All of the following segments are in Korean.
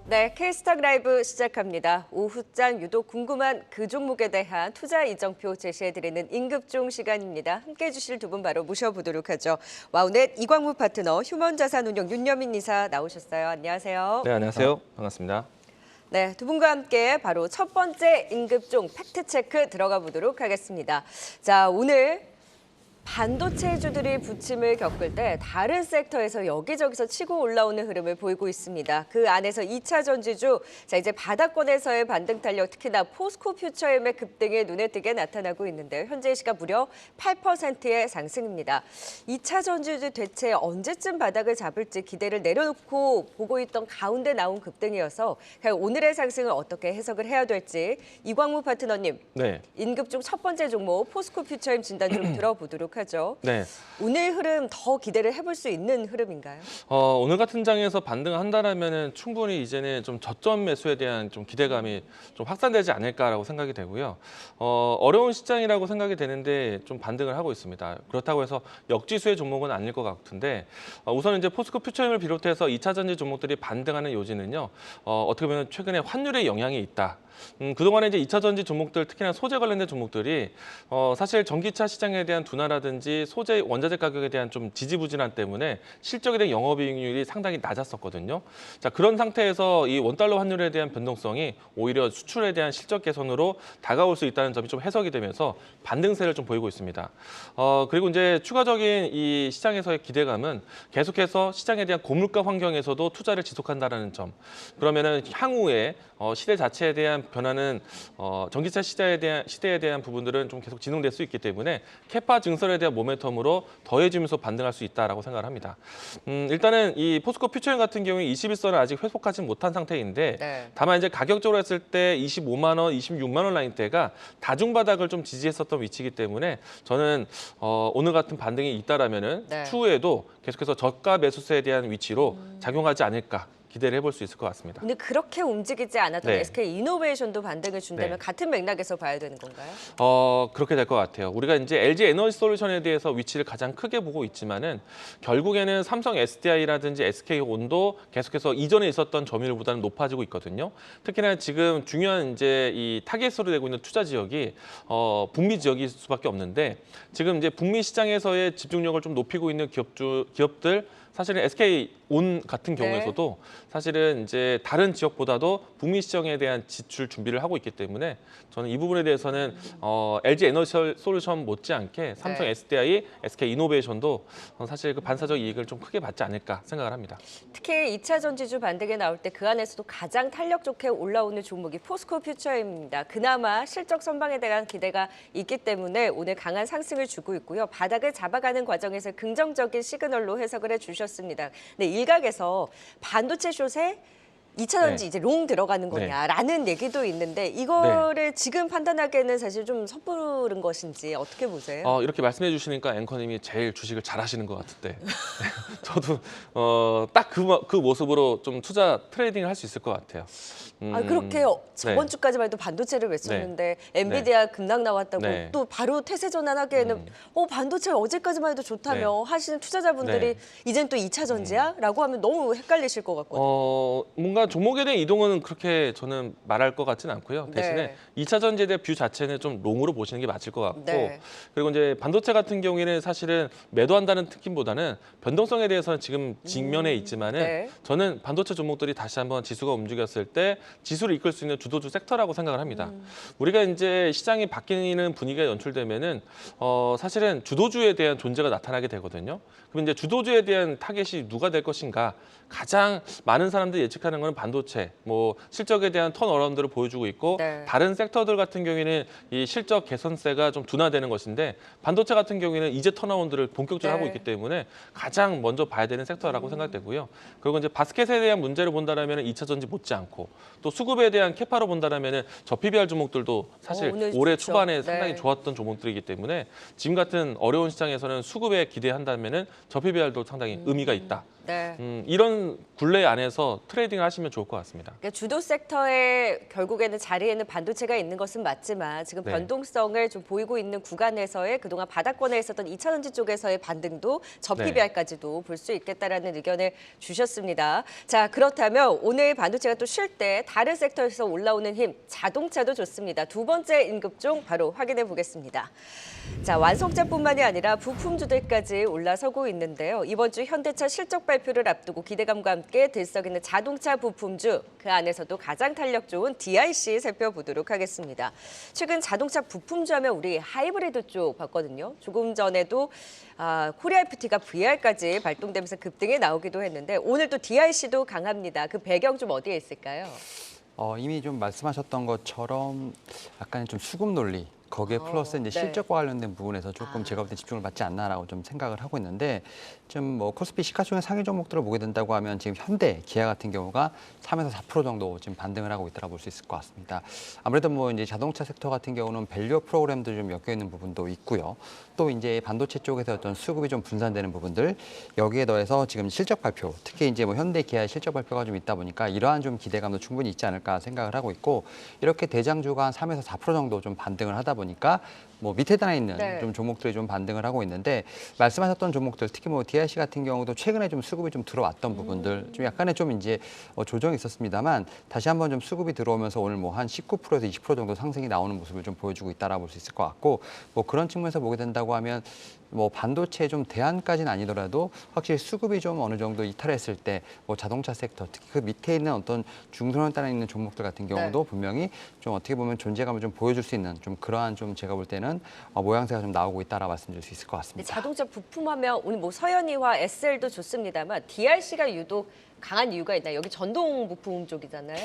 네, K스탁 라이브 시작합니다. 오후장 유독 궁금한 그 종목에 대한 투자 이정표 제시해드리는 임급종 시간입니다. 함께해 주실 두 분 바로 모셔보도록 하죠. 와우넷 이광무 파트너, 휴먼자산운용 윤여민 이사 나오셨어요. 안녕하세요. 네, 안녕하세요. 반갑습니다. 네, 두 분과 함께 바로 첫 번째 임급종 팩트체크 들어가 보도록 하겠습니다. 자, 오늘 반도체주들이 부침을 겪을 때 다른 섹터에서 여기저기서 치고 올라오는 흐름을 보이고 있습니다. 그 안에서 2차 전지주, 자 이제 바닥권에서의 반등 탄력, 특히나 포스코 퓨처엠의 급등이 눈에 띄게 나타나고 있는데요. 현재 시각 무려 8%의 상승입니다. 2차 전지주 대체 언제쯤 바닥을 잡을지 기대를 내려놓고 보고 있던 가운데 나온 급등이어서 오늘의 상승을 어떻게 해석을 해야 될지 이광무 파트너님, 네. 임급종 첫 번째 종목 포스코 퓨처엠 진단 좀 들어보도록 하죠. 네. 오늘 흐름 더 기대를 해볼 수 있는 흐름인가요? 오늘 같은 장에서 반등을 한다라면은 충분히 이제는 좀 저점 매수에 대한 좀 기대감이 좀 확산되지 않을까라고 생각이 되고요. 어려운 시장이라고 생각이 되는데 좀 반등을 하고 있습니다. 그렇다고 해서 역지수의 종목은 아닐 것 같은데 우선 이제 포스코 퓨처엠을 비롯해서 2차 전지 종목들이 반등하는 요지는요. 어떻게 보면 최근에 환율의 영향이 있다. 그동안에 이제 2차 전지 종목들, 특히나 소재 관련된 종목들이 사실 전기차 시장에 대한 둔화라든지 소재 원자재 가격에 대한 좀 지지부진함 때문에 실적에 대한 영업이익률이 상당히 낮았었거든요. 자, 그런 상태에서 이 원달러 환율에 대한 변동성이 오히려 수출에 대한 실적 개선으로 다가올 수 있다는 점이 좀 해석이 되면서 반등세를 좀 보이고 있습니다. 그리고 이제 추가적인 이 시장에서의 기대감은 계속해서 시장에 대한 고물가 환경에서도 투자를 지속한다는 점. 그러면은 향후에 시대 자체에 대한 변화는 전기차 시대에 대한 부분들은 좀 계속 진행될 수 있기 때문에 캐파 증설에 대한 모멘텀으로 더해지면서 반등할 수 있다라고 생각을 합니다. 일단은 이 포스코 퓨처엠 같은 경우에 21선을 아직 회복하지 못한 상태인데 네. 다만 이제 가격적으로 했을 때 25만 원, 26만 원 라인대가 다중바닥을 좀 지지했었던 위치이기 때문에 저는 오늘 같은 반등이 있다라면은 네. 추후에도 계속해서 저가 매수세에 대한 위치로 작용하지 않을까. 기대를 해볼 수 있을 것 같습니다. 근데 그렇게 움직이지 않았던 네. SK 이노베이션도 반등을 준다면 네. 같은 맥락에서 봐야 되는 건가요? 그렇게 될 것 같아요. 우리가 이제 LG 에너지 솔루션에 대해서 위치를 가장 크게 보고 있지만은 결국에는 삼성 SDI라든지 SK 온도 계속해서 이전에 있었던 점유율보다는 높아지고 있거든요. 특히나 지금 중요한 이제 이 타겟으로 되고 있는 투자 지역이 북미 지역일 수밖에 없는데 지금 이제 북미 시장에서의 집중력을 좀 높이고 있는 기업들 사실은 SK 온 같은 경우에서도 사실은 이제 다른 지역보다도 북미 시장에 대한 지출 준비를 하고 있기 때문에 저는 이 부분에 대해서는 LG 에너지 솔루션 못지않게 삼성 SDI, SK 이노베이션도 사실 그 반사적 이익을 좀 크게 받지 않을까 생각을 합니다. 특히 2차 전지주 반등에 나올 때 그 안에서도 가장 탄력 좋게 올라오는 종목이 포스코 퓨처엠입니다. 그나마 실적 선방에 대한 기대가 있기 때문에 오늘 강한 상승을 주고 있고요. 바닥을 잡아가는 과정에서 긍정적인 시그널로 해석을 해주셨습니다. 네, 일각에서 반도체 숏에 2차 전지 이제 롱 들어가는 거냐라는 얘기도 있는데 이거를 지금 판단하기에는 사실 좀 섣부른 것인지 어떻게 보세요? 이렇게 말씀해 주시니까 앵커님이 제일 주식을 잘하시는 것 같은데 저도 딱 그 모습으로 좀 투자 트레이딩을 할 수 있을 것 같아요. 그렇게 저번 주까지만 해도 반도체를 외쳤는데 엔비디아 급락 나왔다고 또 바로 태세 전환하기에는 반도체 어제까지만 해도 좋다며 하시는 투자자분들이 이젠 또 2차 전지야? 라고 하면 너무 헷갈리실 것 같거든요. 뭔가 종목에 대한 이동은 그렇게 저는 말할 것 같지는 않고요. 대신에 2차 전지에 대한 뷰 자체는 좀 롱으로 보시는 게 맞을 것 같고 그리고 이제 반도체 같은 경우에는 사실은 매도한다는 느낌보다는 변동성에 대해서는 지금 직면에 있지만은 저는 반도체 종목들이 다시 한번 지수가 움직였을 때 지수를 이끌 수 있는 주도주 섹터라고 생각을 합니다. 우리가 이제 시장이 바뀌는 분위기가 연출되면은 사실은 주도주에 대한 존재가 나타나게 되거든요. 그럼 이제 주도주에 대한 타겟이 누가 될 것인가? 가장 많은 사람들이 예측하는 건 반도체, 뭐 실적에 대한 턴어라운드를 보여주고 있고 다른 섹터들 같은 경우에는 이 실적 개선세가 좀 둔화되는 것인데 반도체 같은 경우에는 이제 턴어라운드를 본격적으로 하고 있기 때문에 가장 먼저 봐야 되는 섹터라고 생각되고요. 그리고 이제 바스켓에 대한 문제를 본다라면 2차 전지 못지않고 또 수급에 대한 캐파로 본다라면 저 PBR 종목들도 사실 올해 초반에 상당히 좋았던 종목들이기 때문에 지금 같은 어려운 시장에서는 수급에 기대한다면은 저 PBR도 상당히 의미가 있다. 네. 이런 굴레 안에서 트레이딩을 하시면 좋을 것 같습니다. 그러니까 주도 섹터에 결국에는 자리에는 반도체가 있는 것은 맞지만 지금 네. 변동성을 좀 보이고 있는 구간에서의 그동안 바닥권에 있었던 2차전지 쪽에서의 반등도 저 네. PBR까지도 볼 수 있겠다라는 의견을 주셨습니다. 자, 그렇다면 오늘 반도체가 또 쉴 때 다른 섹터에서 올라오는 힘, 자동차도 좋습니다. 두 번째 임급종 바로 확인해 보겠습니다. 자, 완성차뿐만이 아니라 부품주들까지 올라서고 있는데요. 이번 주 현대차 실적 발표를 앞두고 기대감과 함께 들썩이는 자동차 부품주, 그 안에서도 가장 탄력 좋은 DIC 살펴보도록 하겠습니다. 최근 자동차 부품주 하면 우리 하이브리드 쪽 봤거든요. 조금 전에도 코리아 FT가 VR까지 발동되면서 급등이 나오기도 했는데 오늘 또 DIC도 강합니다. 그 배경 좀 어디에 있을까요? 이미 좀 말씀하셨던 것처럼 약간 좀 수급 논리, 거기에 플러스 이제 네. 실적과 관련된 부분에서 조금 제가 볼 때 집중을 받지 않나라고 좀 생각을 하고 있는데, 좀 뭐 코스피 시가총액 상위 종목들을 보게 된다고 하면 지금 현대, 기아 같은 경우가 3에서 4% 정도 지금 반등을 하고 있다고 볼 수 있을 것 같습니다. 아무래도 뭐 이제 자동차 섹터 같은 경우는 밸류 프로그램도 좀 엮여 있는 부분도 있고요. 또 이제 반도체 쪽에서 어떤 수급이 좀 분산되는 부분들, 여기에 더해서 지금 실적 발표, 특히 이제 뭐 현대, 기아의 실적 발표가 좀 있다 보니까 이러한 좀 기대감도 충분히 있지 않을까 생각을 하고 있고, 이렇게 대장주가 한 3에서 4% 정도 좀 반등을 하다 보니까 뭐 밑에 단에 있는 네. 좀 종목들이 좀 반등을 하고 있는데, 말씀하셨던 종목들 특히 뭐 DIC 같은 경우도 최근에 좀 수급이 좀 들어왔던 부분들 좀 약간의 좀 이제 조정이 있었습니다만 다시 한번 좀 수급이 들어오면서 오늘 뭐 한 19%에서 20% 정도 상승이 나오는 모습을 좀 보여주고 있다라고 볼 수 있을 것 같고, 뭐 그런 측면에서 보게 된다고 하면 뭐 반도체 좀 대안까지는 아니더라도 확실히 수급이 좀 어느 정도 이탈했을 때 뭐 자동차 섹터 특히 그 밑에 있는 어떤 중소형 단에 있는 종목들 같은 경우도 분명히 좀 어떻게 보면 존재감을 좀 보여줄 수 있는 좀 그러한 좀 제가 볼 때는 모양새가 좀 나오고 있다라고 말씀드릴 수 있을 것 근데 같습니다. 자동차 부품하면 오늘 뭐 서현이와 SL도 좋습니다만 DRC가 유독 강한 이유가 있나요? 여기 전동 부품 쪽이잖아요.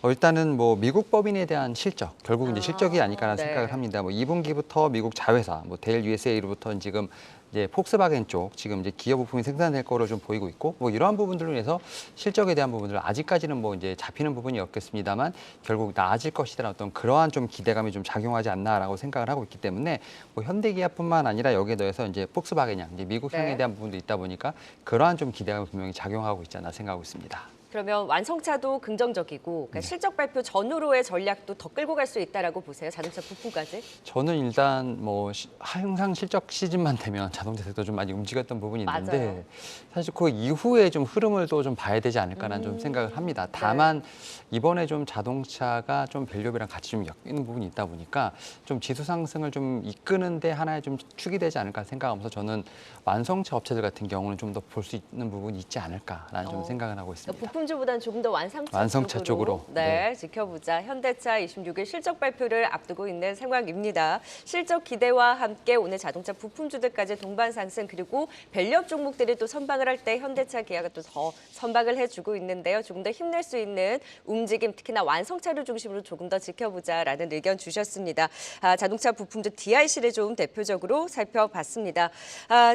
일단은 뭐 미국 법인에 대한 실적, 결국 이제 실적이 아닐까라는 네. 생각을 합니다. 뭐 2분기부터 미국 자회사, 뭐 델 USA로부터 지금 이제 폭스바겐 쪽 지금 이제 기어 부품이 생산될 거로 좀 보이고 있고, 뭐 이러한 부분들로 인해서 실적에 대한 부분들 아직까지는 뭐 이제 잡히는 부분이 없겠습니다만 결국 나아질 것이라는 어떤 그러한 좀 기대감이 좀 작용하지 않나라고 생각을 하고 있기 때문에 뭐 현대기아뿐만 아니라 여기에 더해서 이제 폭스바겐이랑 이제 미국 향에 네. 대한 부분도 있다 보니까 그러한 좀 기대감이 분명히 작용하고 있지 않나 생각하고 있습니다. 그러면 완성차도 긍정적이고 그러니까 실적 발표 전후로의 전략도 더 끌고 갈 수 있다라고 보세요. 자동차 부품까지. 저는 일단 뭐 항상 실적 시즌만 되면 자동차 섹터 좀 많이 움직였던 부분이 있는데 맞아요. 사실 그 이후에 좀 흐름을 또 좀 봐야 되지 않을까라는 좀 생각을 합니다. 다만 이번에 좀 자동차가 좀 밸류업이랑 같이 좀 엮이는 부분이 있다 보니까 좀 지수 상승을 좀 이끄는데 하나의 좀 축이 되지 않을까 생각하면서 저는 완성차 업체들 같은 경우는 좀 더 볼 수 있는 부분이 있지 않을까라는 좀 생각을 하고 있습니다. 부품주보다는 조금 더 완성차 쪽으로. 네, 지켜보자. 현대차 26일 실적 발표를 앞두고 있는 상황입니다. 실적 기대와 함께 오늘 자동차 부품주들까지 동반 상승, 그리고 밸류업 종목들이 또 선방을 할 때 현대차, 기아가 또 더 선방을 해주고 있는데요. 조금 더 힘낼 수 있는 움직임, 특히나 완성차를 중심으로 조금 더 지켜보자라는 의견 주셨습니다. 자동차 부품주 DIC를 좀 대표적으로 살펴봤습니다.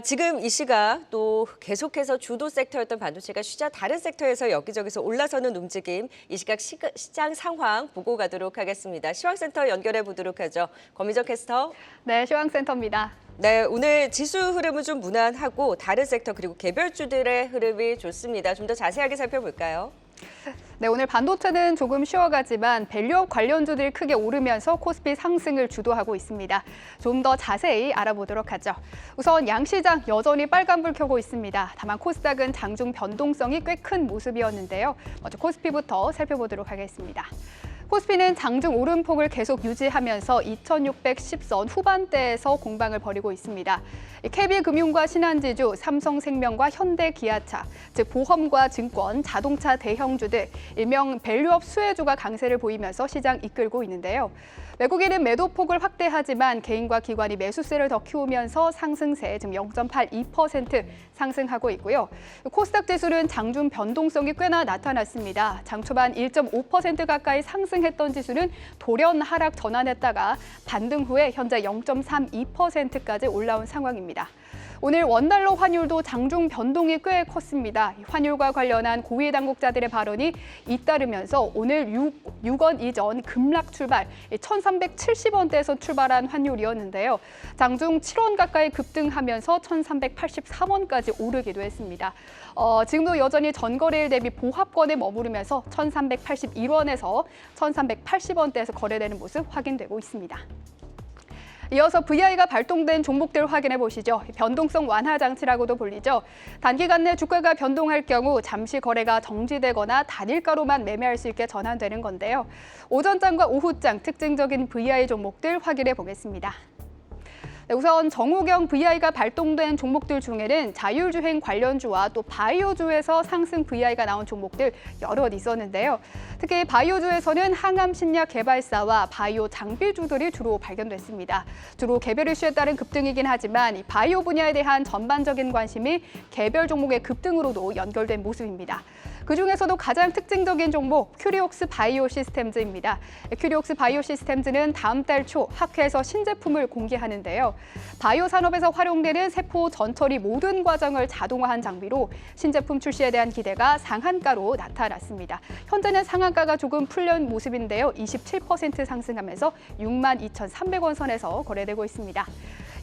지금 이 시각 또 계속해서 주도 섹터였던 반도체가 쉬자 다른 섹터에서 여기저기서 올라서는 움직임, 이 시각 시장 상황 보고 가도록 하겠습니다. 시황센터 연결해 보도록 하죠. 권미정 캐스터. 네, 시황센터입니다. 네, 오늘 지수 흐름은 좀 무난하고 다른 섹터 그리고 개별주들의 흐름이 좋습니다. 좀 더 자세하게 살펴볼까요? 네, 오늘 반도체는 조금 쉬어가지만 밸류업 관련주들이 크게 오르면서 코스피 상승을 주도하고 있습니다. 좀 더 자세히 알아보도록 하죠. 우선 양시장 여전히 빨간불 켜고 있습니다. 다만 코스닥은 장중 변동성이 꽤 큰 모습이었는데요. 먼저 코스피부터 살펴보도록 하겠습니다. 코스피는 장중 오름폭을 계속 유지하면서 2,610선 후반대에서 공방을 벌이고 있습니다. KB금융과 신한지주, 삼성생명과 현대기아차, 즉 보험과 증권, 자동차 대형주들, 일명 밸류업 수혜주가 강세를 보이면서 시장 이끌고 있는데요. 외국인은 매도폭을 확대하지만 개인과 기관이 매수세를 더 키우면서 상승세 지금 0.82% 상승하고 있고요. 코스닥 지수는 장중 변동성이 꽤나 나타났습니다. 장 초반 1.5% 가까이 상승했던 지수는 돌연 하락 전환했다가 반등 후에 현재 0.32%까지 올라온 상황입니다. 오늘 원달러 환율도 장중 변동이 꽤 컸습니다. 환율과 관련한 고위 당국자들의 발언이 잇따르면서 오늘 6원 이전 급락 출발, 1,370원대에서 출발한 환율이었는데요. 장중 7원 가까이 급등하면서 1,383원까지 오르기도 했습니다. 지금도 여전히 전거래일 대비 보합권에 머무르면서 1,381원에서 1,380원대에서 거래되는 모습 확인되고 있습니다. 이어서 VI가 발동된 종목들 확인해 보시죠. 변동성 완화 장치라고도 불리죠. 단기간 내 주가가 변동할 경우 잠시 거래가 정지되거나 단일가로만 매매할 수 있게 전환되는 건데요. 오전장과 오후장 특징적인 VI 종목들 확인해 보겠습니다. 우선 정호경 VI가 발동된 종목들 중에는 자율주행 관련주와 또 바이오주에서 상승 VI가 나온 종목들 여럿 있었는데요. 특히 바이오주에서는 항암 신약 개발사와 바이오 장비주들이 주로 발견됐습니다. 주로 개별 이슈에 따른 급등이긴 하지만 이 바이오 분야에 대한 전반적인 관심이 개별 종목의 급등으로도 연결된 모습입니다. 그중에서도 가장 특징적인 종목 큐리옥스 바이오 시스템즈입니다. 큐리옥스 바이오 시스템즈는 다음 달 초 학회에서 신제품을 공개하는데요. 바이오 산업에서 활용되는 세포 전처리 모든 과정을 자동화한 장비로 신제품 출시에 대한 기대가 상한가로 나타났습니다. 현재는 상한가가 조금 풀린 모습인데요. 27% 상승하면서 62,300원 선에서 거래되고 있습니다.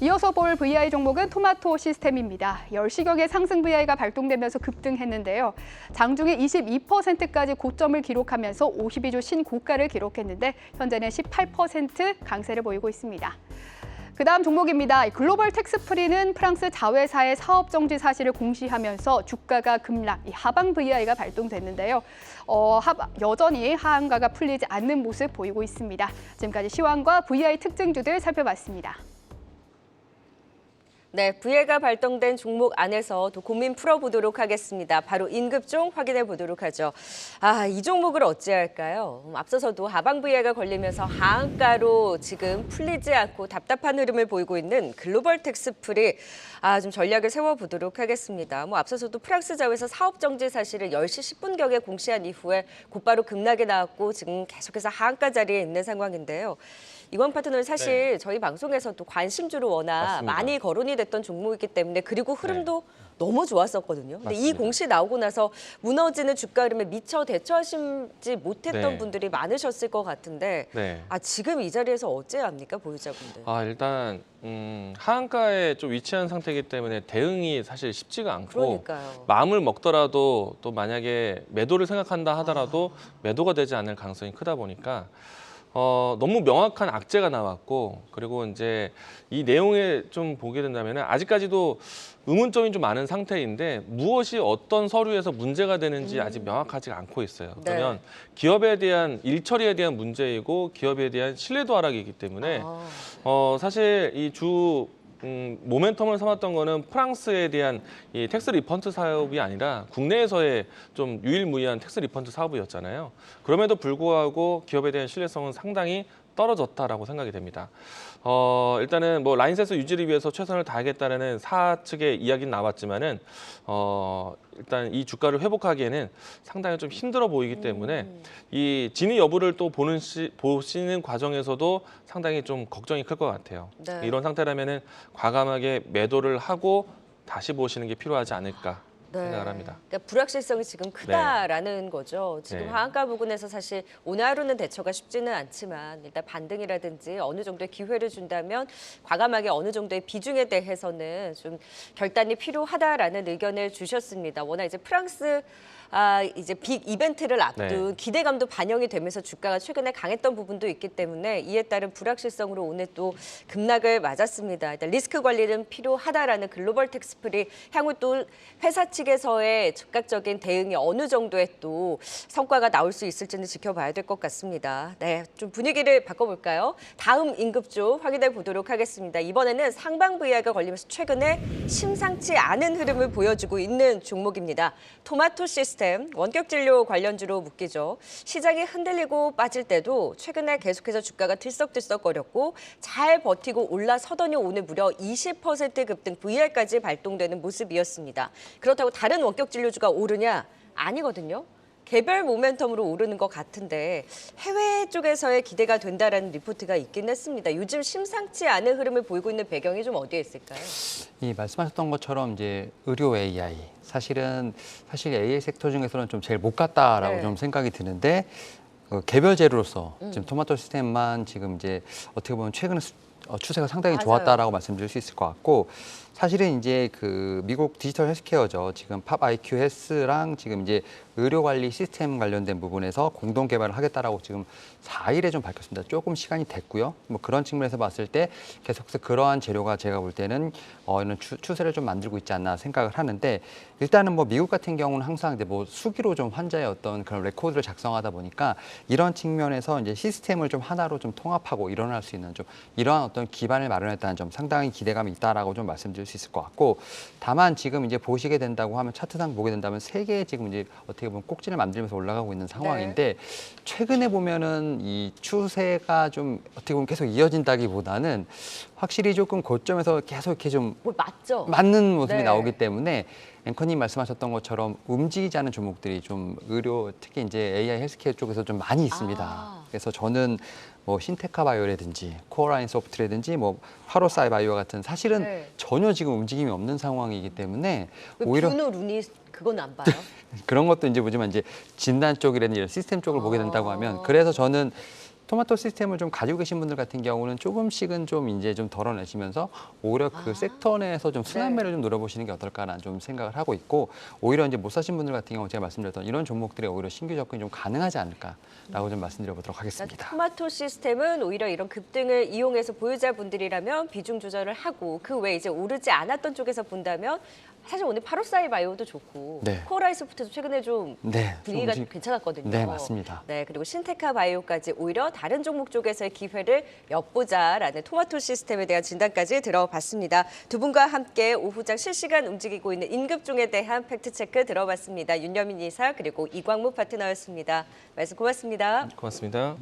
이어서 볼 VI 종목은 토마토 시스템입니다. 10시경에 상승 VI가 발동되면서 급등했는데요. 장중에 22%까지 고점을 기록하면서 52주 신고가를 기록했는데 현재는 18% 강세를 보이고 있습니다. 그다음 종목입니다. 글로벌 텍스프리는 프랑스 자회사의 사업 정지 사실을 공시하면서 주가가 급락, 하방 VI가 발동됐는데요. 여전히 하한가가 풀리지 않는 모습 보이고 있습니다. 지금까지 시황과 VI 특징주들 살펴봤습니다. 네, VI가 발동된 종목 안에서 또 고민 풀어보도록 하겠습니다. 바로 인급종 확인해 보도록 하죠. 이 종목을 어찌할까요? 앞서서도 하방 VI가 걸리면서 하한가로 지금 풀리지 않고 답답한 흐름을 보이고 있는 글로벌 텍스프리 좀 전략을 세워보도록 하겠습니다. 앞서서도 프랑스 자회사 사업 정지 사실을 10시 10분경에 공시한 이후에 곧바로 급락이 나왔고 지금 계속해서 하한가 자리에 있는 상황인데요. 이건 파트너는 사실 저희 방송에서도 관심주로 워낙 맞습니다. 많이 거론이 됐던 종목이기 때문에 그리고 흐름도 너무 좋았었거든요. 근데 이 맞습니다. 공시 나오고 나서 무너지는 주가 흐름에 미처 대처하시지 못했던 네. 분들이 많으셨을 것 같은데 네. 지금 이 자리에서 어찌해야 합니까, 보유자분들? 일단 하한가에 좀 위치한 상태이기 때문에 대응이 사실 쉽지가 않고 그러니까요. 마음을 먹더라도 또 만약에 매도를 생각한다 하더라도 매도가 되지 않을 가능성이 크다 보니까 너무 명확한 악재가 나왔고 그리고 이제 이 내용에 좀 보게 된다면 아직까지도 의문점이 좀 많은 상태인데 무엇이 어떤 서류에서 문제가 되는지 아직 명확하지 않고 있어요. 네. 그러면 기업에 대한 일 처리에 대한 문제이고 기업에 대한 신뢰도 하락이기 때문에 사실 이 모멘텀을 삼았던 거는 프랑스에 대한 이 텍스 리펀트 사업이 아니라 국내에서의 좀 유일무이한 텍스 리펀트 사업이었잖아요. 그럼에도 불구하고 기업에 대한 신뢰성은 상당히 떨어졌다라고 생각이 됩니다. 일단은 라인셋 유지를 위해서 최선을 다하겠다는 사측의 이야기는 나왔지만은 일단 이 주가를 회복하기에는 상당히 좀 힘들어 보이기 때문에 이 진위 여부를 또 보시는 과정에서도 상당히 좀 걱정이 클 것 같아요. 네. 이런 상태라면은 과감하게 매도를 하고 다시 보시는 게 필요하지 않을까. 생각을 합니다. 그러니까 불확실성이 지금 크다라는 거죠. 지금 네. 하한가 부근에서 사실 오늘 하루는 대처가 쉽지는 않지만 일단 반등이라든지 어느 정도의 기회를 준다면 과감하게 어느 정도의 비중에 대해서는 좀 결단이 필요하다라는 의견을 주셨습니다. 워낙 이제 프랑스 이제 빅 이벤트를 앞둔 기대감도 반영이 되면서 주가가 최근에 강했던 부분도 있기 때문에 이에 따른 불확실성으로 오늘 또 급락을 맞았습니다. 일단 리스크 관리는 필요하다라는 글로벌 텍스프리 향후 또 회사 측에서의 즉각적인 대응이 어느 정도의 또 성과가 나올 수 있을지는 지켜봐야 될 것 같습니다. 네, 좀 분위기를 바꿔볼까요? 다음 인급종 확인해 보도록 하겠습니다. 이번에는 상방 VI가 걸리면서 최근에 심상치 않은 흐름을 보여주고 있는 종목입니다. 토마토 시스템 원격 진료 관련주로 묶이죠. 시장이 흔들리고 빠질 때도 최근에 계속해서 주가가 들썩들썩거렸고 잘 버티고 올라서더니 오늘 무려 20% 급등 VI까지 발동되는 모습이었습니다. 그렇다고 다른 원격 진료주가 오르냐? 아니거든요. 개별 모멘텀으로 오르는 것 같은데 해외 쪽에서의 기대가 된다라는 리포트가 있긴 했습니다. 요즘 심상치 않은 흐름을 보이고 있는 배경이 좀 어디에 있을까요? 이 말씀하셨던 것처럼 이제 의료 AI 사실 AI 섹터 중에서는 좀 제일 못 갔다라고 네. 좀 생각이 드는데 개별 재료로서 지금 토마토 시스템만 지금 이제 어떻게 보면 최근에 추세가 상당히 맞아요. 좋았다라고 말씀드릴 수 있을 것 같고 사실은 이제 그 미국 디지털 헬스케어죠. 지금 팝 IQ 헬스랑 지금 이제 의료 관리 시스템 관련된 부분에서 공동 개발을 하겠다라고 지금 4일에 좀 밝혔습니다. 조금 시간이 됐고요. 뭐 그런 측면에서 봤을 때 계속해서 그러한 재료가 제가 볼 때는 이런 추세를 좀 만들고 있지 않나 생각을 하는데 일단은 뭐 미국 같은 경우는 항상 이제 뭐 수기로 좀 환자의 어떤 그런 레코드를 작성하다 보니까 이런 측면에서 이제 시스템을 좀 하나로 좀 통합하고 일어날 수 있는 좀 이러한 어떤 기반을 마련했다는 점 상당히 기대감이 있다라고 좀 말씀드릴 수 있을 것 같고 다만 지금 이제 보시게 된다고 하면 차트상 보게 된다면 세 개의 지금 이제 어떻게 보면 꼭지를 만들면서 올라가고 있는 상황인데 최근에 보면은 이 추세가 좀 어떻게 보면 계속 이어진다기보다는 확실히 조금 고점에서 계속 이렇게 좀 뭐 맞죠? 맞는 모습이 네. 나오기 때문에 앵커님 말씀하셨던 것처럼 움직이지 않은 종목들이 좀 의료 특히 이제 AI 헬스케어 쪽에서 좀 많이 있습니다. 아. 그래서 저는 뭐 신테카 바이오라든지 코어라인 소프트라든지 뭐 파로사이 바이오 같은 사실은 네. 전혀 지금 움직임이 없는 상황이기 때문에 오히려 뷰노 루니 그건 안 봐요? 그런 것도 이제 보지만 이제 진단 쪽이라든지 이런 시스템 쪽을 보게 된다고 하면 그래서 저는 토마토 시스템을 좀 가지고 계신 분들 같은 경우는 조금씩은 좀 이제 좀 덜어내시면서 오히려 그 섹터 내에서 좀 순환매를 좀 노려보시는 게 어떨까라는 좀 생각을 하고 있고 오히려 이제 못 사신 분들 같은 경우 제가 말씀드렸던 이런 종목들에 오히려 신규 접근이 좀 가능하지 않을까라고 좀 말씀드려보도록 하겠습니다. 토마토 시스템은 오히려 이런 급등을 이용해서 보유자분들이라면 비중 조절을 하고 그 외에 이제 오르지 않았던 쪽에서 본다면 사실 오늘 파로사이 바이오도 좋고 네. 코어라이 소프트도 최근에 좀 네, 분위기가 좀 괜찮았거든요. 네, 맞습니다. 네, 그리고 신테카 바이오까지 오히려 다른 종목 쪽에서의 기회를 엿보자라는 토마토 시스템에 대한 진단까지 들어봤습니다. 두 분과 함께 오후장 실시간 움직이고 있는 임급종에 대한 팩트체크 들어봤습니다. 윤여민 이사 그리고 이광무 파트너였습니다. 말씀 고맙습니다. 고맙습니다.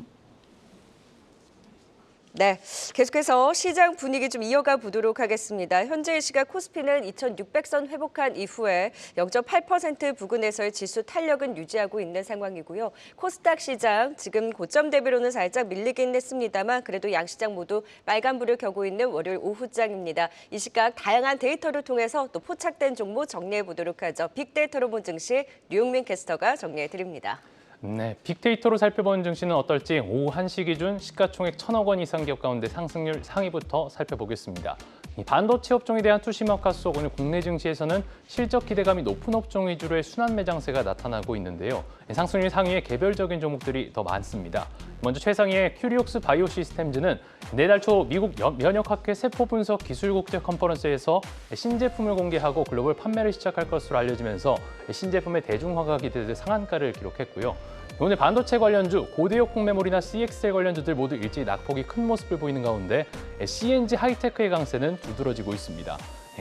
네, 계속해서 시장 분위기 좀 이어가 보도록 하겠습니다. 현재 이 시각 코스피는 2600선 회복한 이후에 0.8% 부근에서의 지수 탄력은 유지하고 있는 상황이고요. 코스닥 시장 지금 고점 대비로는 살짝 밀리긴 했습니다만 그래도 양시장 모두 빨간불을 켜고 있는 월요일 오후장입니다. 이 시각 다양한 데이터를 통해서 또 포착된 종목 정리해 보도록 하죠. 빅데이터로 본 증시 류용민 캐스터가 정리해 드립니다. 네, 빅데이터로 살펴본 증시는 어떨지 오후 1시 기준 시가총액 1,000억 원 이상 기업 가운데 상승률 상위부터 살펴보겠습니다. 이 반도체 업종에 대한 투심효과 속 오늘 국내 증시에서는 실적 기대감이 높은 업종 위주로의 순환 매장세가 나타나고 있는데요. 상승률 상위의 개별적인 종목들이 더 많습니다. 먼저 최상위의 큐리옥스 바이오 시스템즈는 내달 초 미국 면역학회 세포 분석 기술국제 컨퍼런스에서 신제품을 공개하고 글로벌 판매를 시작할 것으로 알려지면서 신제품의 대중화가 기대돼 상한가를 기록했고요. 오늘 반도체 관련주, 고대역폭 메모리나 CXL 관련주들 모두 일제히 낙폭이 큰 모습을 보이는 가운데 CNG 하이테크의 강세는 두드러지고 있습니다.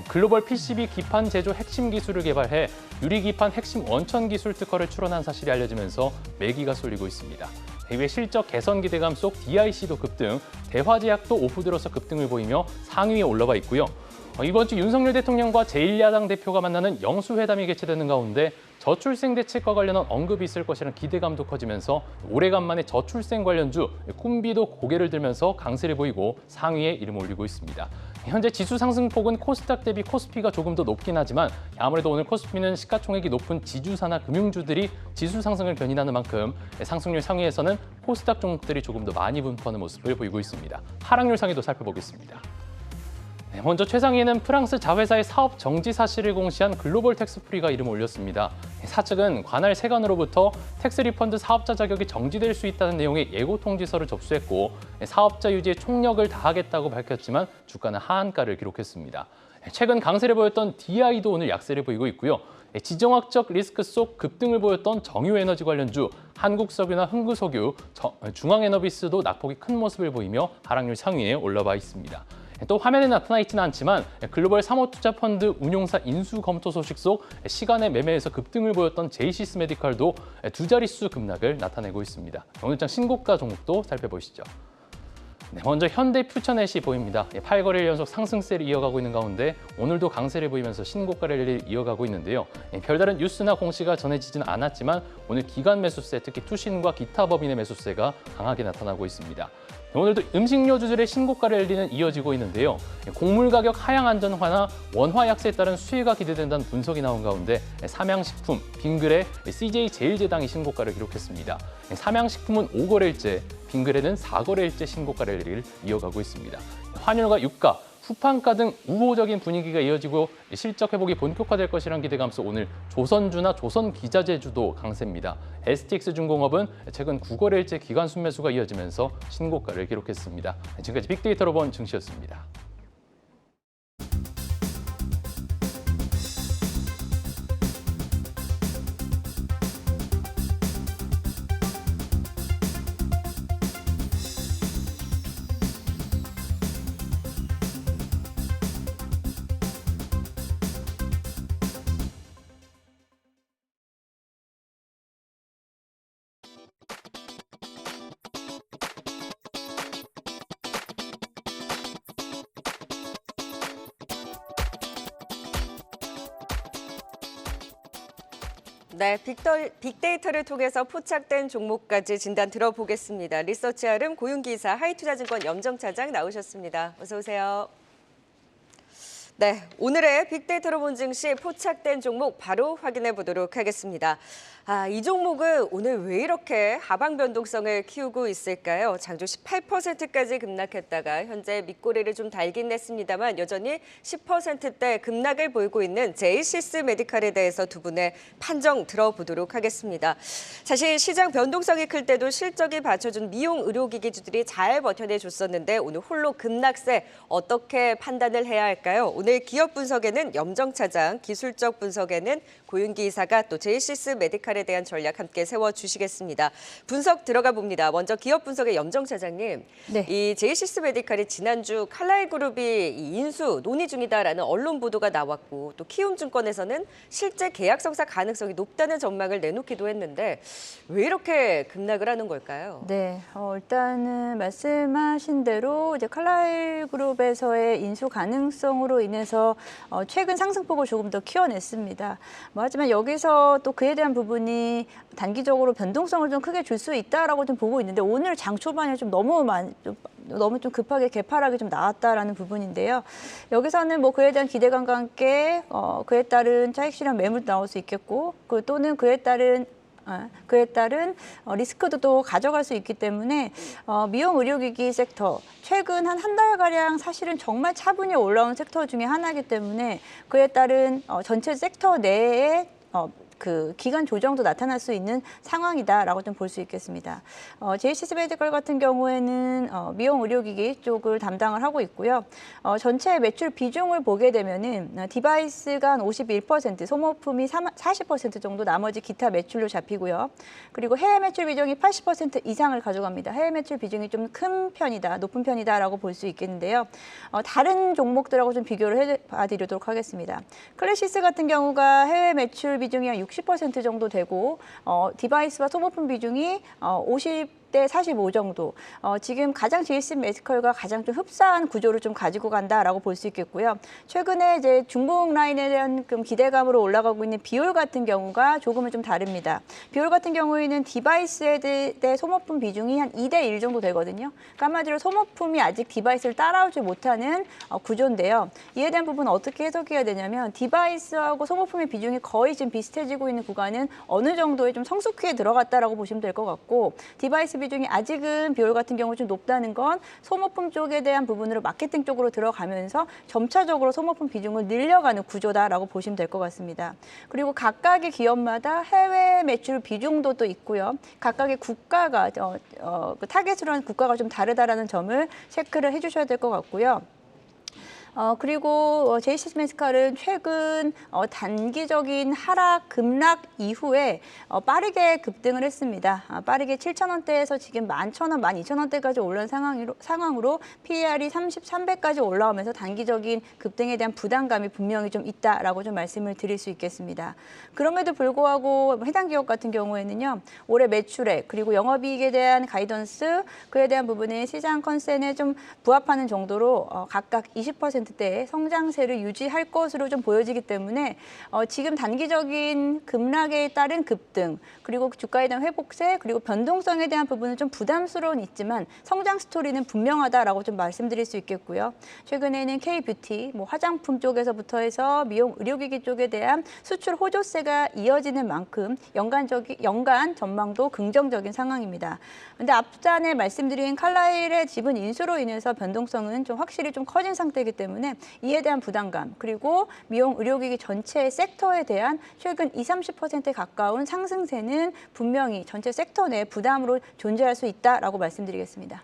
글로벌 PCB 기판 제조 핵심 기술을 개발해 유리 기판 핵심 원천 기술 특허를 출원한 사실이 알려지면서 매기가 쏠리고 있습니다. 이외 실적 개선 기대감 속 DIC도 급등, 대화제약도 오후 들어서 급등을 보이며 상위에 올라와 있고요. 이번 주 윤석열 대통령과 제1야당 대표가 만나는 영수회담이 개최되는 가운데 저출생 대책과 관련한 언급이 있을 것이라는 기대감도 커지면서 오래간만에 저출생 관련주 꿈비도 고개를 들면서 강세를 보이고 상위에 이름 올리고 있습니다. 현재 지수 상승폭은 코스닥 대비 코스피가 조금 더 높긴 하지만 아무래도 오늘 코스피는 시가총액이 높은 지주사나 금융주들이 지수 상승을 견인하는 만큼 상승률 상위에서는 코스닥 종목들이 조금 더 많이 분포하는 모습을 보이고 있습니다. 하락률 상위도 살펴보겠습니다. 먼저 최상위에는 프랑스 자회사의 사업 정지 사실을 공시한 글로벌 텍스프리가 이름을 올렸습니다. 사측은 관할 세관으로부터 텍스 리펀드 사업자 자격이 정지될 수 있다는 내용의 예고 통지서를 접수했고 사업자 유지에 총력을 다하겠다고 밝혔지만 주가는 하한가를 기록했습니다. 최근 강세를 보였던 DI도 오늘 약세를 보이고 있고요. 지정학적 리스크 속 급등을 보였던 정유에너지 관련주, 한국석유나 흥구석유, 중앙에너비스도 낙폭이 큰 모습을 보이며 하락률 상위에 올라와 있습니다. 또 화면에 나타나 있지는 않지만 글로벌 사모투자펀드 운용사 인수 검토 소식 속 시간의 매매에서 급등을 보였던 제이시스 메디컬도 두 자릿수 급락을 나타내고 있습니다. 오늘장 신고가 종목도 살펴보시죠. 네, 먼저 현대퓨처넷이 보입니다. 8거래일 연속 상승세를 이어가고 있는 가운데 오늘도 강세를 보이면서 신고가를 이어가고 있는데요. 별다른 뉴스나 공시가 전해지지는 않았지만 오늘 기관 매수세, 특히 투신과 기타 법인의 매수세가 강하게 나타나고 있습니다. 오늘도 음식료주들의 신고가를 열리는 이어지고 있는데요. 곡물 가격 하향 안전화나 원화 약세에 따른 수혜가 기대된다는 분석이 나온 가운데 삼양식품, 빙그레, CJ제일제당이 신고가를 기록했습니다. 삼양식품은 5거래일째, 빙그레는 4거래일째 신고가 랠리를 이어가고 있습니다. 환율과 유가, 후판가 등 우호적인 분위기가 이어지고 실적 회복이 본격화될 것이란 기대감 속 오늘 조선주나 조선기자재주도 강세입니다. STX중공업은 최근 9거래일째 기관 순매수가 이어지면서 신고가를 기록했습니다. 지금까지 빅데이터로 본 증시였습니다. 네, 빅데이터를 통해서 포착된 종목까지 진단 들어보겠습니다. 리서치 아름 고윤기이사 하이투자증권 염정차장 나오셨습니다. 어서 오세요. 네, 오늘의 빅데이터로 본 증시 포착된 종목 바로 확인해 보도록 하겠습니다. 이 종목은 오늘 왜 이렇게 하방 변동성을 키우고 있을까요? 장중 18%까지 급락했다가 현재 밑꼬리를 좀 달긴 했습니다만 여전히 10%대 급락을 보이고 있는 제이시스 메디칼에 대해서 두 분의 판정 들어보도록 하겠습니다. 사실 시장 변동성이 클 때도 실적이 받쳐준 미용 의료기기주들이 잘 버텨내줬었는데 오늘 홀로 급락세 어떻게 판단을 해야 할까요? 오늘 기업 분석에는 염정차장, 기술적 분석에는 고윤기 이사가 또 제이시스 메디칼에 대한 전략 함께 세워주시겠습니다. 분석 들어가 봅니다. 먼저 기업 분석의 염정차장님, 네. 이 제이시스 메디칼이 지난주 칼라일 그룹이 이 인수 논의 중이다라는 언론 보도가 나왔고 또 키움증권에서는 실제 계약 성사 가능성이 높다는 전망을 내놓기도 했는데 왜 이렇게 급락을 하는 걸까요? 네, 일단은 말씀하신 대로 이제 칼라일 그룹에서의 인수 가능성으로 인해서 최근 상승폭을 조금 더 키워냈습니다. 하지만 여기서 또 그에 대한 부분이 단기적으로 변동성을 좀 크게 줄 수 있다라고 좀 보고 있는데 오늘 장 초반에 좀 너무 좀 급하게 개파락이 좀 나왔다라는 부분인데요. 여기서는 뭐 그에 대한 기대감과 함께 그에 따른 차익 실현 매물 나올 수 있겠고 또는 그에 따른 리스크도 또 가져갈 수 있기 때문에 미용 의료기기 섹터 최근 한 달가량 사실은 정말 차분히 올라온 섹터 중에 하나이기 때문에 그에 따른 전체 섹터 내에 그 기간 조정도 나타날 수 있는 상황이다라고 좀 볼 수 있겠습니다. 제이시스 메디컬 같은 경우에는 미용 의료기기 쪽을 담당을 하고 있고요. 전체 매출 비중을 보게 되면은 디바이스가 한 51%, 소모품이 40% 정도, 나머지 기타 매출로 잡히고요. 그리고 해외 매출 비중이 80% 이상을 가져갑니다. 해외 매출 비중이 좀 큰 편이다, 높은 편이다라고 볼 수 있겠는데요. 다른 종목들하고 좀 비교를 해봐드리도록 하겠습니다. 클래시스 같은 경우가 해외 매출 비중이 한 60% 정도 되고 디바이스와 소모품 비중이 50대 45 정도. 지금 가장 제이시스 메디컬과 가장 좀 흡사한 구조를 좀 가지고 간다라고 볼 수 있겠고요. 최근에 이제 중국 라인에 대한 좀 기대감으로 올라가고 있는 비올 같은 경우가 조금은 좀 다릅니다. 비올 같은 경우에는 디바이스에 대해 소모품 비중이 한 2대 1 정도 되거든요. 그러니까 한마디로 소모품이 아직 디바이스를 따라오지 못하는 구조인데요. 이에 대한 부분은 어떻게 해석해야 되냐면 디바이스하고 소모품의 비중이 거의 지금 비슷해지고 있는 구간은 어느 정도의 좀 성숙기에 들어갔다라고 보시면 될 것 같고 디바이스 비중이 아직은 비올 같은 경우 좀 높다는 건 소모품 쪽에 대한 부분으로 마케팅 쪽으로 들어가면서 점차적으로 소모품 비중을 늘려가는 구조다라고 보시면 될 것 같습니다. 그리고 각각의 기업마다 해외 매출 비중도 또 있고요. 각각의 국가가 그 타겟으로 하는 국가가 좀 다르다라는 점을 체크를 해주셔야 될 것 같고요. 그리고 JCS 메디칼은 최근 단기적인 하락 급락 이후에 빠르게 급등을 했습니다. 빠르게 7,000원대에서 지금 11,000원, 12,000원대까지 올라온 상황으로 PER이 33배까지 올라오면서 단기적인 급등에 대한 부담감이 분명히 좀 있다라고 좀 말씀을 드릴 수 있겠습니다. 그럼에도 불구하고 해당 기업 같은 경우에는요, 올해 매출액 그리고 영업이익에 대한 가이던스, 그에 대한 부분이 시장 컨센에 좀 부합하는 정도로 각각 20%대의 성장세를 유지할 것으로 좀 보여지기 때문에 지금 단기적인 급락에 따른 급등, 그리고 주가에 대한 회복세, 그리고 변동성에 대한 부분은 좀 부담스러운 있지만 성장 스토리는 분명하다라고 좀 말씀드릴 수 있겠고요. 최근에는 K뷰티, 화장품 쪽에서부터 해서 미용 의료기기 쪽에 대한 수출 호조세가 이어지는 만큼 연간 전망도 긍정적인 상황입니다. 근데 앞전에 말씀드린 칼라일의 지분 인수로 인해서 변동성은 좀 확실히 좀 커진 상태이기 때문에 이에 대한 부담감, 그리고 미용 의료기기 전체 섹터에 대한 최근 20-30%에 가까운 상승세는 분명히 전체 섹터 내 부담으로 존재할 수 있다라고 말씀드리겠습니다.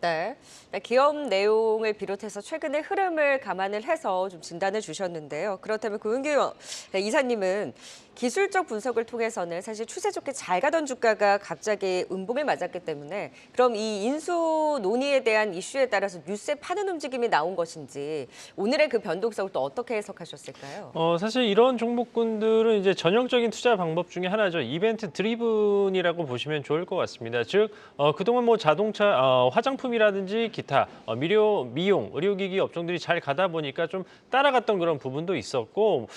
네, 기업 내용을 비롯해서 최근의 흐름을 감안을 해서 좀 진단을 주셨는데요. 그렇다면 고은규 이사님은 기술적 분석을 통해서는 사실 추세 좋게 잘 가던 주가가 갑자기 음봉을 맞았기 때문에 그럼 이 인수 논의에 대한 이슈에 따라서 뉴스에 파는 움직임이 나온 것인지 오늘의 그 변동성을 또 어떻게 해석하셨을까요? 사실 이런 종목군들은 이제 전형적인 투자 방법 중에 하나죠. 이벤트 드리븐이라고 보시면 좋을 것 같습니다. 즉 그동안 자동차, 화장품이라든지 기타 미용, 의료기기 업종들이 잘 가다 보니까 좀 따라갔던 그런 부분도 있었고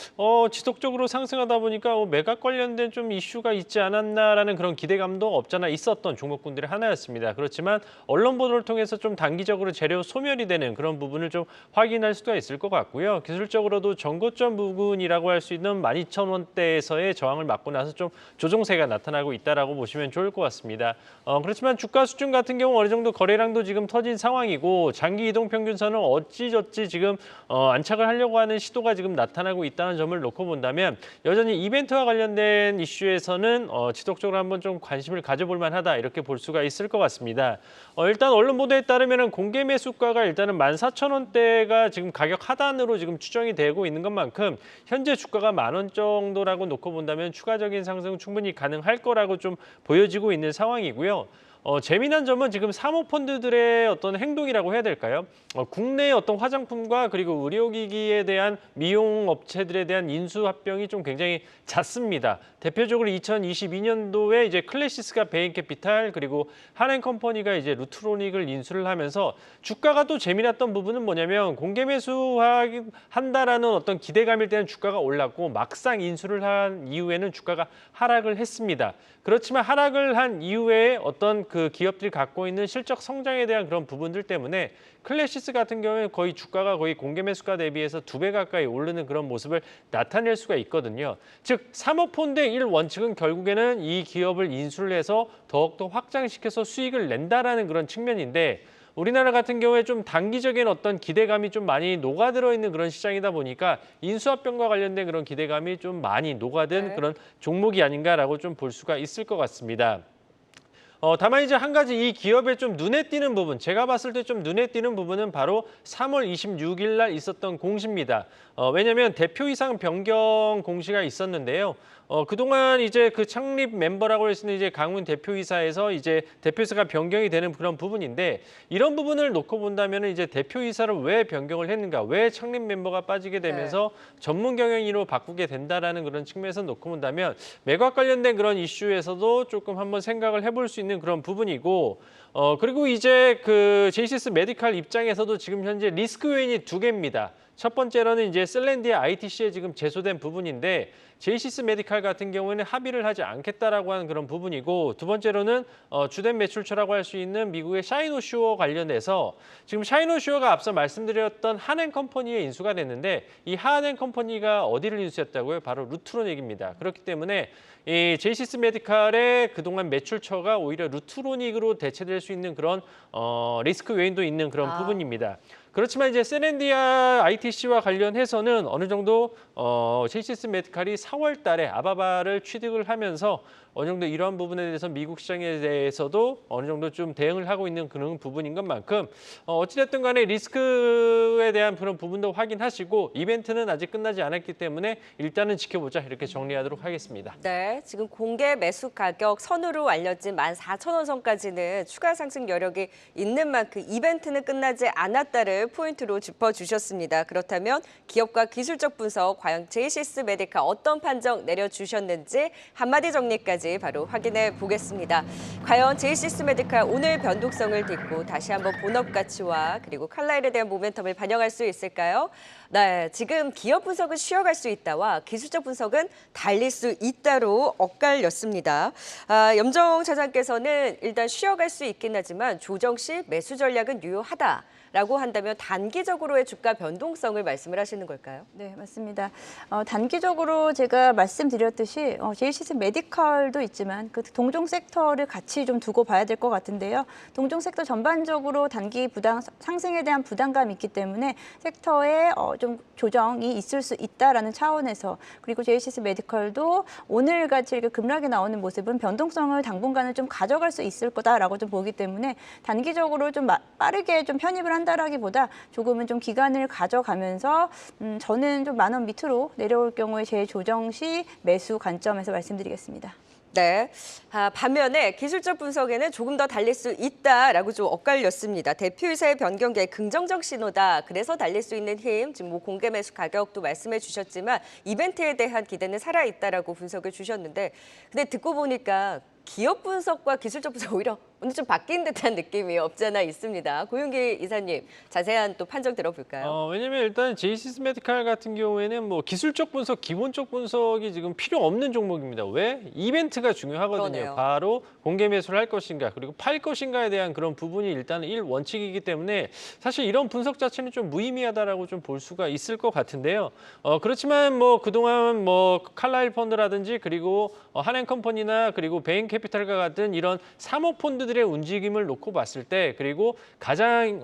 지속적으로 상승하다 보니까 매각 관련된 좀 이슈가 있지 않았나라는 그런 기대감도 없잖아 있었던 종목군들의 하나였습니다. 그렇지만 언론 보도를 통해서 좀 단기적으로 재료 소멸이 되는 그런 부분을 좀 확인할 수가 있을 것 같고요. 기술적으로도 전고점 부근이라고 할 수 있는 12,000원대에서의 저항을 맞고 나서 좀 조정세가 나타나고 있다라고 보시면 좋을 것 같습니다. 그렇지만 주가 수준 같은 경우 어느 정도 거래량도 지금 터진 상황이고 장기 이동 평균선은 어찌저찌 지금 안착을 하려고 하는 시도가 지금 나타나고 있다는 점을 놓고 본다면 여전히 이벤트와 관련된 이슈에서는 지속적으로 한번 좀 관심을 가져볼 만하다 이렇게 볼 수가 있을 것 같습니다. 일단 언론 보도에 따르면 공개 매수가가 일단은 14,000원대가 지금 가격 하단으로 지금 추정이 되고 있는 것만큼 현재 주가가 10,000원 정도라고 놓고 본다면 추가적인 상승 충분히 가능할 거라고 좀 보여지고 있는 상황이고요. 재미난 점은 지금 사모펀드들의 어떤 행동이라고 해야 될까요? 국내의 어떤 화장품과 그리고 의료기기에 대한 미용 업체들에 대한 인수 합병이 좀 굉장히 잦습니다. 대표적으로 2022년도에 이제 클래시스가 베인캐피탈 그리고 한앤컴퍼니가 이제 루트로닉을 인수를 하면서 주가가 또 재미났던 부분은 뭐냐면 공개 매수한다라는 어떤 기대감일 때는 주가가 올랐고 막상 인수를 한 이후에는 주가가 하락을 했습니다. 그렇지만 하락을 한 이후에 어떤 그 기업들이 갖고 있는 실적 성장에 대한 그런 부분들 때문에 클래시스 같은 경우에 거의 주가가 거의 공개 매수가 대비해서 2배 가까이 오르는 그런 모습을 나타낼 수가 있거든요. 즉 사모펀드의 1원칙은 결국에는 이 기업을 인수를 해서 더욱더 확장시켜서 수익을 낸다라는 그런 측면인데 우리나라 같은 경우에 좀 단기적인 어떤 기대감이 좀 많이 녹아들어 있는 그런 시장이다 보니까 인수합병과 관련된 그런 기대감이 좀 많이 녹아든 그런 종목이 아닌가라고 좀 볼 수가 있을 것 같습니다. 다만 이제 한 가지 이 기업에 좀 눈에 띄는 부분, 제가 봤을 때 좀 눈에 띄는 부분은 바로 3월 26일 날 있었던 공시입니다. 왜냐하면 대표이상 변경 공시가 있었는데요. 그동안 이제 그 창립 멤버라고 할 수 있는 이제 강훈 대표이사에서 이제 대표이사가 변경이 되는 그런 부분인데 이런 부분을 놓고 본다면 이제 대표이사를 왜 변경을 했는가, 왜 창립 멤버가 빠지게 되면서 전문 경영인으로 바꾸게 된다라는 그런 측면에서 놓고 본다면 매각 관련된 그런 이슈에서도 조금 한번 생각을 해볼 수 있는 그런 부분이고 그리고 이제 그 JCS 메디칼 입장에서도 지금 현재 리스크 요인이 2개입니다. 첫 번째로는 이제 셀렌디아 ITC에 지금 제소된 부분인데 JCS 메디칼 같은 경우에는 합의를 하지 않겠다라고 하는 그런 부분이고 두 번째로는 주된 매출처라고 할 수 있는 미국의 샤이노슈어 관련해서 지금 샤이노슈어가 앞서 말씀드렸던 한앤컴퍼니의 인수가 됐는데 이 한앤컴퍼니가 어디를 인수했다고요? 바로 루트로닉입니다. 그렇기 때문에 이 JCS 메디칼의 그동안 매출처가 오히려 루트로닉으로 대체될 수 있는 그런 리스크 요인도 있는 그런 부분입니다. 그렇지만 이제 셀렌디아 ITC와 관련해서는 어느 정도 JCS 메디칼이 4월 달에 아바바를 취득을 하면서 어느 정도 이러한 부분에 대해서 미국 시장에 대해서도 어느 정도 좀 대응을 하고 있는 그런 부분인 것만큼 어찌됐든 간에 리스크에 대한 그런 부분도 확인하시고 이벤트는 아직 끝나지 않았기 때문에 일단은 지켜보자 이렇게 정리하도록 하겠습니다. 네, 지금 공개 매수 가격 선으로 알려진 14,000원 선까지는 추가 상승 여력이 있는 만큼 이벤트는 끝나지 않았다를 포인트로 짚어주셨습니다. 그렇다면 기업과 기술적 분석, 과연 제이시스 메디칼 어떤 판정 내려주셨는지 한마디 정리까지 바로 확인해 보겠습니다. 과연 제이시스 메디칼 오늘 변동성을 딛고 다시 한번 본업 가치와 그리고 칼라일에 대한 모멘텀을 반영할 수 있을까요? 네, 지금 기업 분석은 쉬어갈 수 있다와 기술적 분석은 달릴 수 있다로 엇갈렸습니다. 염정 차장께서는 일단 쉬어갈 수 있긴 하지만 조정 시 매수 전략은 유효하다라고 한다면 단기적으로의 주가 변동성을 말씀을 하시는 걸까요? 네, 맞습니다. 단기적으로 제가 말씀드렸듯이 제이시스 메디칼도 있지만 그 동종 섹터를 같이 좀 두고 봐야 될 것 같은데요. 동종 섹터 전반적으로 단기 상승에 대한 부담감이 있기 때문에 섹터에 좀 조정이 있을 수 있다라는 차원에서 그리고 제이시스 메디칼도 오늘같이 이렇게 급락이 나오는 모습은 변동성을 당분간은 좀 가져갈 수 있을 거다라고 좀 보기 때문에 단기적으로 좀 빠르게 좀 편입을 한다라기보다 조금은 좀 기간을 가져가면서 저는 좀 10,000원 밑으로 내려올 경우에 재조정 시 매수 관점에서 말씀드리겠습니다. 네. 반면에 기술적 분석에는 조금 더 달릴 수 있다라고 좀 엇갈렸습니다. 대표이사의 변경계의 긍정적 신호다. 그래서 달릴 수 있는 힘, 지금 뭐 공개 매수 가격도 말씀해 주셨지만 이벤트에 대한 기대는 살아있다라고 분석을 주셨는데 근데 듣고 보니까 기업 분석과 기술적 분석 오히려 오늘 좀 바뀐 듯한 느낌이 없잖아 있습니다. 고윤기 이사님, 자세한 또 판정 들어볼까요? 왜냐면 일단 제이시스 메디칼 같은 경우에는 뭐 기술적 분석, 기본적 분석이 지금 필요 없는 종목입니다. 왜? 이벤트가 중요하거든요. 그러네요. 바로 공개 매수를 할 것인가, 그리고 팔 것인가에 대한 그런 부분이 일단은 원칙이기 때문에 사실 이런 분석 자체는 좀 무의미하다라고 좀 볼 수가 있을 것 같은데요. 그렇지만 뭐 그동안 뭐 칼라일 펀드라든지 그리고 한앤컴퍼니나 그리고 베인 캐피탈과 같은 이런 사모펀드들의 움직임을 놓고 봤을 때 그리고 가장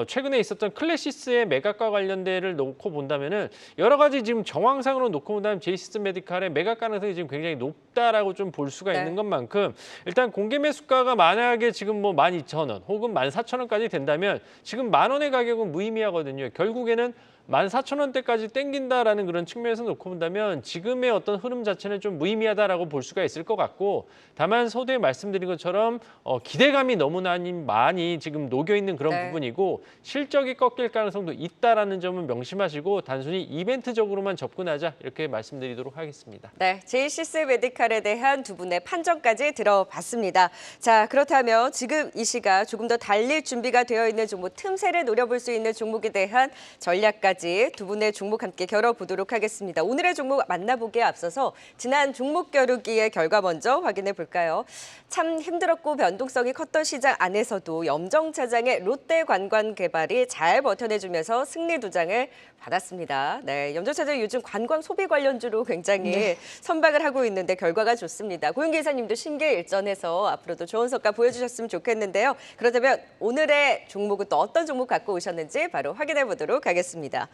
최근에 있었던 클래시스의 매각과 관련돼를 놓고 본다면은 여러 가지 지금 정황상으로 놓고 본다면 제이시스 메디칼의 매각 가능성이 지금 굉장히 높다라고 좀 볼 수가 있는 것만큼 일단 공개 매수가가 만약에 지금 뭐 12,000원 혹은 14,000원까지 된다면 지금 10,000원의 가격은 무의미하거든요. 결국에는 14,000원대까지 땡긴다라는 그런 측면에서 놓고 본다면 지금의 어떤 흐름 자체는 좀 무의미하다라고 볼 수가 있을 것 같고 다만 서두에 말씀드린 것처럼 기대감이 너무나 많이 지금 녹여 있는 그런 부분이고 실적이 꺾일 가능성도 있다라는 점은 명심하시고 단순히 이벤트적으로만 접근하자 이렇게 말씀드리도록 하겠습니다. 네, 제이시스 메디칼에 대한 두 분의 판정까지 들어봤습니다. 자, 그렇다면 지금 이 시각 조금 더 달릴 준비가 되어 있는 종목, 틈새를 노려볼 수 있는 종목에 대한 전략까지 두 분의 종목 함께 겨뤄보도록 하겠습니다. 오늘의 종목 만나보기에 앞서서 지난 종목 겨루기의 결과 먼저 확인해 볼까요? 참 힘들었고 변동성이 컸던 시장 안에서도 염정 차장의 롯데관광개발이 잘 버텨내주면서 승리 2장을 받았습니다. 네, 염정 차장이 요즘 관광 소비 관련주로 굉장히 선박을 하고 있는데 결과가 좋습니다. 고윤기 이사님도 신기일전해서 앞으로도 좋은 성과 보여주셨으면 좋겠는데요. 그렇다면 오늘의 종목은 또 어떤 종목 갖고 오셨는지 바로 확인해 보도록 하겠습니다.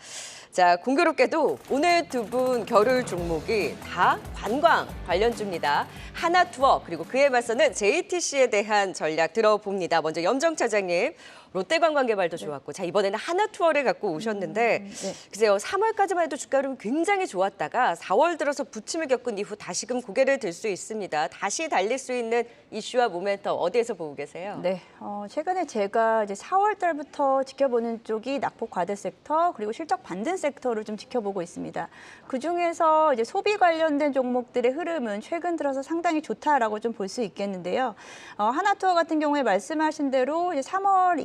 자, 공교롭게도 오늘 두 분 겨룰 종목이 다 관광 관련주입니다. 하나투어 그리고 그에 맞서는 JTC에 대한 전략 들어봅니다. 먼저 염정 차장님. 롯데관광개발도 좋았고 자 이번에는 하나투어를 갖고 오셨는데 글쎄요 3월까지만 해도 주가 흐름이 굉장히 좋았다가 4월 들어서 부침을 겪은 이후 다시금 고개를 들 수 있습니다. 다시 달릴 수 있는 이슈와 모멘텀 어디에서 보고 계세요? 네, 최근에 제가 이제 4월 달부터 지켜보는 쪽이 낙폭 과대 섹터 그리고 실적 반등 섹터를 좀 지켜보고 있습니다. 그 중에서 이제 소비 관련된 종목들의 흐름은 최근 들어서 상당히 좋다라고 좀 볼 수 있겠는데요. 하나투어 같은 경우에 말씀하신 대로 이제 3월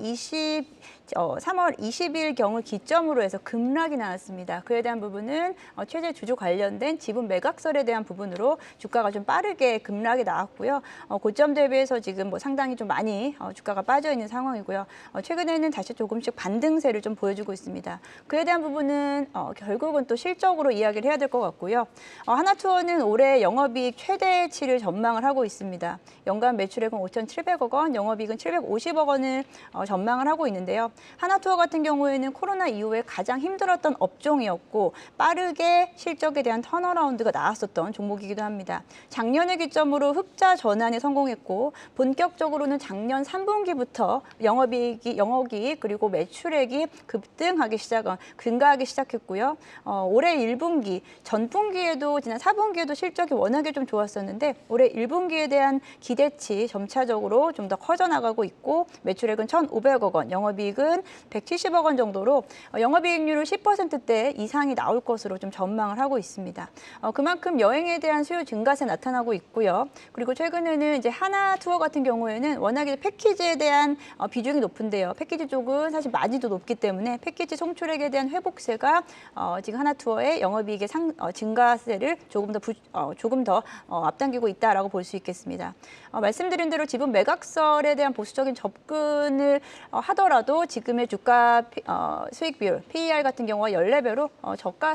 20일 경을 기점으로 해서 급락이 나왔습니다. 그에 대한 부분은 최재 주주 관련된 지분 매각설에 대한 부분으로 주가가 좀 빠르게 급락이 나왔고요. 고점 대비해서 지금 뭐 상당히 좀 많이 주가가 빠져 있는 상황이고요. 최근에는 다시 조금씩 반등세를 좀 보여주고 있습니다. 그에 대한 부분은 결국은 또 실적으로 이야기를 해야 될 것 같고요. 하나투어는 올해 영업이익 최대치를 전망을 하고 있습니다. 연간 매출액은 5,700억 원, 영업이익은 750억 원을 전망을 하고 있는데요. 하나투어 같은 경우에는 코로나 이후에 가장 힘들었던 업종이었고 빠르게 실적에 대한 턴어라운드가 나왔었던 종목이기도 합니다. 작년을 기점으로 흑자 전환에 성공했고 본격적으로는 작년 3분기부터 영업이익 그리고 매출액이 증가하기 시작했고요. 올해 1분기, 전분기에도 지난 4분기에도 실적이 워낙에 좀 좋았었는데 올해 1분기에 대한 기대치 점차적으로 좀 더 커져나가고 있고 매출액은 1,500억 원, 영업이익은 170억 원 정도로 영업이익률은 10%대 이상이 나올 것으로 좀 전망을 하고 있습니다. 그만큼 여행에 대한 수요 증가세 나타나고 있고요. 그리고 최근에는 이제 하나투어 같은 경우에는 워낙에 패키지에 대한 비중이 높은데요. 패키지 쪽은 사실 마진도 높기 때문에 패키지 송출액에 대한 회복세가 지금 하나투어의 영업이익의 증가세를 조금 더 앞당기고 있다라고 볼 수 있겠습니다. 말씀드린 대로 지분 매각설에 대한 보수적인 접근을 하더라도 지금의 주가 수익 비율 PER 같은 경우가 14배로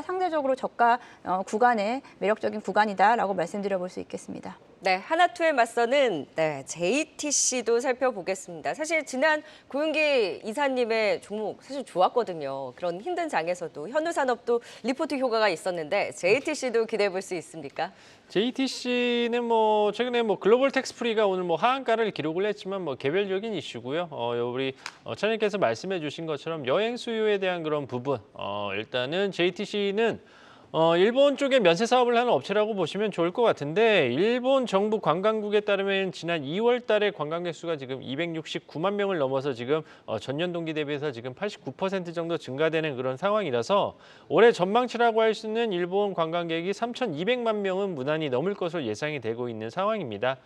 상대적으로 저가 구간의 매력적인 구간이다라고 말씀드려 볼 수 있겠습니다. 네, 하나투에 맞서는 JTC도 살펴보겠습니다. 사실 지난 고윤기 이사님의 종목 사실 좋았거든요. 그런 힘든 장에서도 현우산업도 리포트 효과가 있었는데 JTC도 기대해 볼 수 있습니까? JTC는 뭐 최근에 뭐 글로벌 텍스프리가 오늘 뭐 하한가를 기록을 했지만 뭐 개별적인 이슈고요. 우리 차장님께서 말씀해주신 것처럼 여행 수요에 대한 그런 부분 일단은 JTC는 일본 쪽에 면세 사업을 하는 업체라고 보시면 좋을 것 같은데 일본 정부 관광국에 따르면 지난 2월 달에 관광객 수가 지금 269만 명을 넘어서 지금 전년 동기 대비해서 지금 89% 정도 증가되는 그런 상황이라서 올해 전망치라고 할 수 있는 일본 관광객이 3,200만 명은 무난히 넘을 것으로 예상이 되고 있는 상황입니다.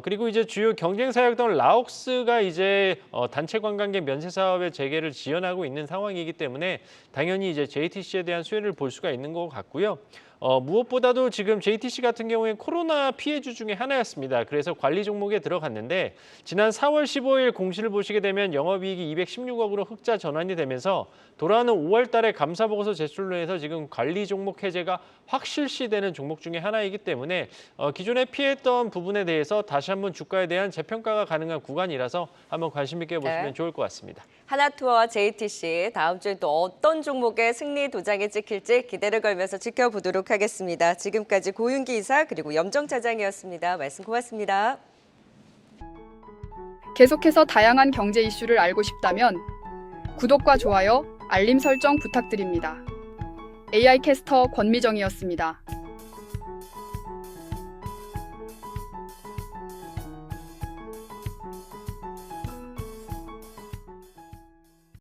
그리고 이제 주요 경쟁 사역던 라오스가 이제 단체 관광객 면세 사업의 재개를 지연하고 있는 상황이기 때문에 당연히 이제 JTC에 대한 수혜를 볼 수가 있는 것 같고요. 무엇보다도 지금 JTC 같은 경우에 코로나 피해주 중에 하나였습니다. 그래서 관리 종목에 들어갔는데 지난 4월 15일 공시를 보시게 되면 영업이익이 216억으로 흑자 전환이 되면서 돌아오는 5월 달에 감사보고서 제출로 해서 지금 관리 종목 해제가 확실시되는 종목 중에 하나이기 때문에 기존에 피했던 부분에 대해서 다시 한번 주가에 대한 재평가가 가능한 구간이라서 한번 관심 있게 보시면 좋을 것 같습니다. 하나투어와 JTC 다음 주에 또 어떤 종목의 승리 도장이 찍힐지 기대를 걸면서 지켜보도록 하겠습니다. 지금까지 고윤기 이사 그리고 염정 차장이었습니다. 말씀 고맙습니다. 계속해서 다양한 경제 이슈를 알고 싶다면 구독과 좋아요, 알림 설정 부탁드립니다. AI 캐스터 권미정이었습니다.